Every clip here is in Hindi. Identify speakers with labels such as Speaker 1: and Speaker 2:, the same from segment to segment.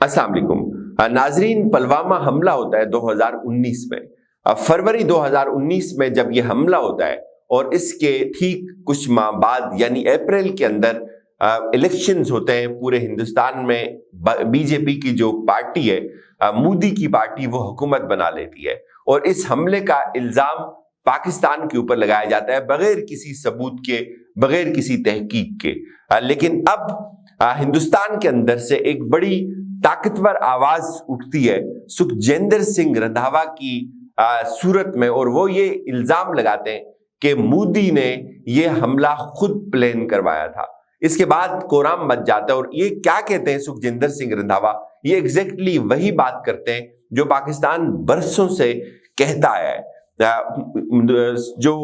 Speaker 1: अस्सलाम वालेकुम नाजरीन, पुलवामा हमला होता है 2019 में। फरवरी 2019 में जब ये हमला होता है और इसके ठीक कुछ माह बाद यानी अप्रैल के अंदर इलेक्शंस होते हैं पूरे हिंदुस्तान में। बीजेपी की जो पार्टी है, मोदी की पार्टी, वो हुकूमत बना लेती है और इस हमले का इल्जाम पाकिस्तान के ऊपर लगाया जाता है बगैर किसी सबूत के, बगैर किसी तहकीक के। लेकिन अब हिंदुस्तान के अंदर से एक बड़ी ताकतवर आवाज उठती है सुखजिंदर सिंह रंधावा की सूरत में, और वो ये इल्जाम लगाते हैं कि मोदी ने ये हमला खुद प्लान करवाया था। इसके बाद कोराम मच जाता है और ये क्या कहते हैं सुखजिंदर सिंह रंधावा, ये एग्जैक्टली वही बात करते हैं जो पाकिस्तान बरसों से कहता है। जो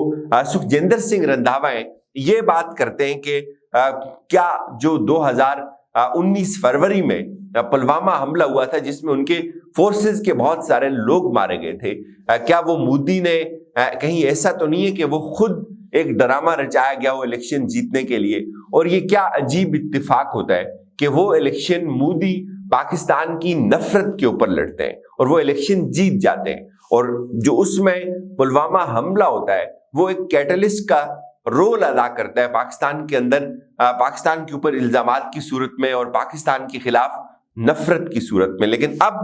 Speaker 1: सुखजिंदर सिंह रंधावा है ये बात करते हैं कि क्या जो 2019 फरवरी में पुलवामा हमला हुआ था जिसमें उनके फोर्सेस के बहुत सारे लोग मारे गए थे, क्या वो मोदी ने कहीं ऐसा तो नहीं है कि वो खुद एक ड्रामा रचाया गया हो इलेक्शन जीतने के लिए? और ये क्या अजीब इत्तेफाक होता है कि वो इलेक्शन मोदी पाकिस्तान की नफरत के ऊपर लड़ते हैं और वो इलेक्शन जीत जाते हैं, और जो उसमें पुलवामा हमला होता है वो एक कैटलिस्ट का रोल अदा करता है पाकिस्तान के अंदर, पाकिस्तान के ऊपर इल्जामात की सूरत में और पाकिस्तान के खिलाफ नफरत की सूरत में। लेकिन अब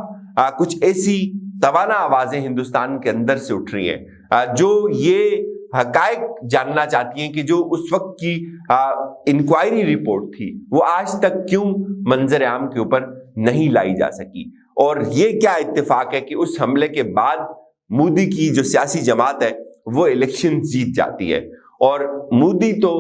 Speaker 1: कुछ ऐसी तवाना आवाजें हिंदुस्तान के अंदर से उठ रही हैं जो ये हकायक जानना चाहती हैं कि जो उस वक्त की इंक्वायरी रिपोर्ट थी वो आज तक क्यों मंजर आम के ऊपर नहीं लाई जा सकी। और ये क्या इत्तेफाक है कि उस हमले के बाद मोदी की जो सियासी जमात है वो इलेक्शन जीत जाती है, और मोदी तो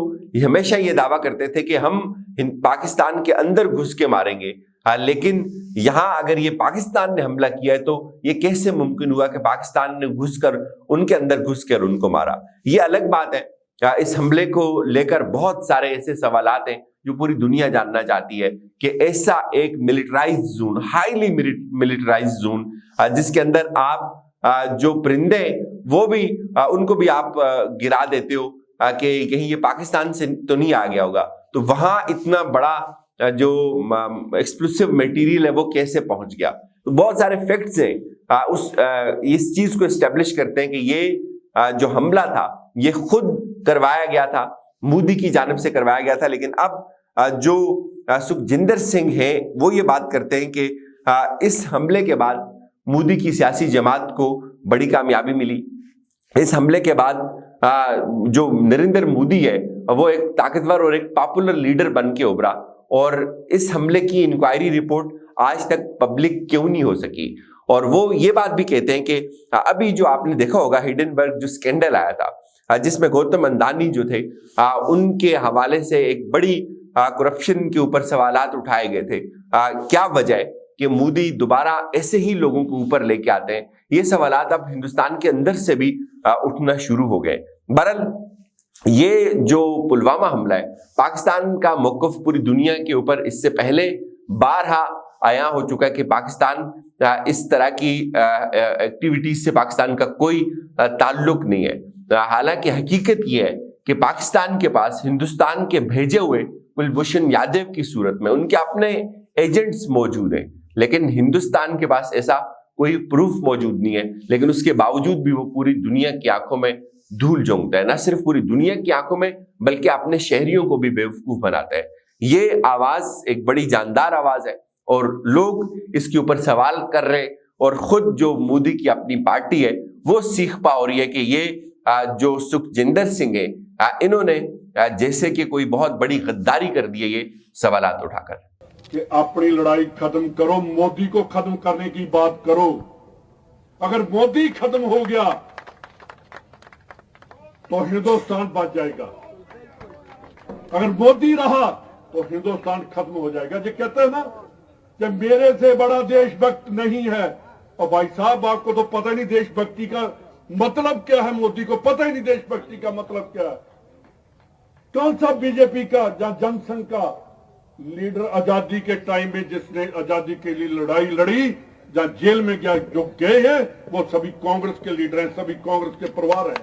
Speaker 1: हमेशा ये दावा करते थे कि हम पाकिस्तान के अंदर घुस के मारेंगे, लेकिन यहां अगर ये पाकिस्तान ने हमला किया है तो ये कैसे मुमकिन हुआ कि पाकिस्तान ने घुसकर उनके अंदर घुसकर उनको मारा? ये अलग बात है। इस हमले को लेकर बहुत सारे ऐसे सवालात हैं जो पूरी दुनिया जानना चाहती है कि ऐसा एक militarised zone, highly militarised zone, जिसके अंदर आप जो परिंदे वो भी उनको भी आप गिरा देते हो कि कहीं ये पाकिस्तान से तो नहीं आ गया होगा, तो वहां इतना बड़ा जो एक्सप्लोसिव मटेरियल है वो कैसे पहुंच गया? तो बहुत सारे फैक्ट्स हैं इस चीज को एस्टेब्लिश करते हैं कि ये जो हमला था ये खुद करवाया गया था, मोदी की जानिब से करवाया गया था। लेकिन अब जो सुखजिंदर सिंह है वो ये बात करते हैं कि इस हमले के बाद मोदी की सियासी जमात को बड़ी कामयाबी मिली। इस हमले के बाद जो नरेंद्र मोदी है वो एक ताकतवर और एक पॉपुलर लीडर बन के उभरा, और इस हमले की इंक्वायरी रिपोर्ट आज तक पब्लिक क्यों नहीं हो सकी। और वो ये बात भी कहते हैं कि अभी जो आपने देखा होगा हिंडनबर्ग जो स्कैंडल आया था जिसमें गौतम अडानी जो थे उनके हवाले से एक बड़ी करप्शन के ऊपर सवालात उठाए गए थे। क्या वजह है कि मोदी दोबारा ऐसे ही लोगों को ऊपर लेके आते हैं? ये सवालात अब हिंदुस्तान के अंदर से भी उठना शुरू हो गए। बहरहाल ये जो पुलवामा हमला है, पाकिस्तान का मौक़िफ़ पूरी दुनिया के ऊपर इससे पहले बारहा आया हो चुका है कि पाकिस्तान इस तरह की एक्टिविटीज से पाकिस्तान का कोई ताल्लुक नहीं है। हालांकि हकीकत ये है कि पाकिस्तान के पास हिंदुस्तान के भेजे हुए कुलभूषण यादव की सूरत में उनके अपने एजेंट्स मौजूद हैं, लेकिन हिंदुस्तान के पास ऐसा कोई प्रूफ मौजूद नहीं है। लेकिन उसके बावजूद भी वो पूरी दुनिया की आंखों में धूल झोंकता है, ना सिर्फ पूरी दुनिया की आंखों में बल्कि अपने शहरियों को भी बेवकूफ बनाता है। ये आवाज एक बड़ी जानदार आवाज है और लोग इसके ऊपर सवाल कर रहे हैं, और खुद जो मोदी की अपनी पार्टी है वो सीख पा रही है कि ये जो सुखजिंदर सिंह है इन्होंने जैसे कि कोई बहुत बड़ी गद्दारी कर दी है ये सवालात उठाकर
Speaker 2: कि अपनी लड़ाई खत्म करो, मोदी को खत्म करने की बात करो। अगर मोदी खत्म हो गया तो हिंदुस्तान बच जाएगा, अगर मोदी रहा तो हिंदुस्तान खत्म हो जाएगा। जो कहते हैं ना कि मेरे से बड़ा देशभक्त नहीं है, और भाई साहब आपको तो पता ही नहीं देशभक्ति का मतलब क्या है, मोदी को पता ही नहीं देशभक्ति का मतलब क्या है। कौन सा बीजेपी का या जनसंघ का लीडर आजादी के टाइम में जिसने आजादी के लिए लड़ाई लड़ी या जेल में गया, जो गए हैं वो सभी कांग्रेस के लीडर हैं, सभी कांग्रेस के परिवार हैं।